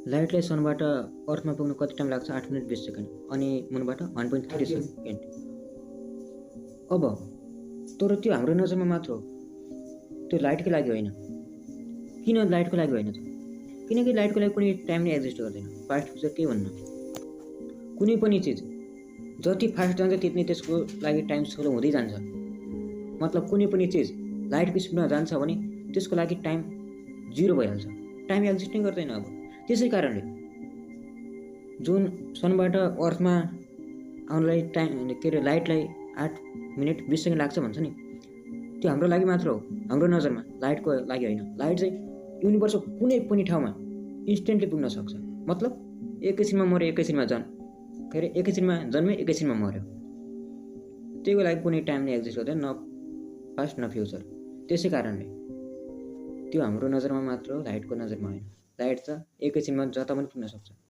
लाइटलाई सनबाट अर्थमा पुग्न कति टाइम लाग्छ? 8 मिनेट 20 सेकेन्ड अनि मुनबाट 1.3 सेकेन्ड। अब तर त्यो हाम्रो नजरमा मात्र हो, त्यो लाइटकै लागि होइन। किन लाइटको लागि होइन त? किनकि लाइटको लागि कुनै टाइम नै एक्जिस्ट गर्दैन। फास्ट फ्युचर केही भन्नु, कुनै पनि चिज जति फास्ट जान्छ त्यति नै त्यसको लागि टाइम स्लो हुँदै जान्छ। मतलब कुनै पनि चिज लाइटको स्पिडमा जान्छ भने त्यसको लागि टाइम 0 भइहाल्छ, टाइम एक्जिस्ट नै गर्दैन। अब त्यसै कारणले जुन सनबाट अर्थमा आउनलाई टाइम के अरे लाइटलाई 8 मिनेट 20 सेकेन्ड लाग्छ भन्छ नि, त्यो हाम्रो लागि मात्र हो, हाम्रो नजरमा, लाइटको लागि होइन। लाइट चाहिँ युनिभर्सको कुनै पनि ठाउँमा इन्स्टेन्टली पुग्न सक्छ। मतलब एकैछिनमा मऱ्यो, एकैछिनमा एकैछिनमा जन्म्यो, एकैछिनमा मऱ्यो। त्यही लागि कुनै टाइम नै एक्जिस्ट गर्दैन, न पास्ट न फ्युचर। त्यसै कारणले त्यो हाम्रो नजरमा मात्र हो, लाइटको नजरमा होइन। लाइट त एकैछिनमा जता पनि पुग्न सक्छ।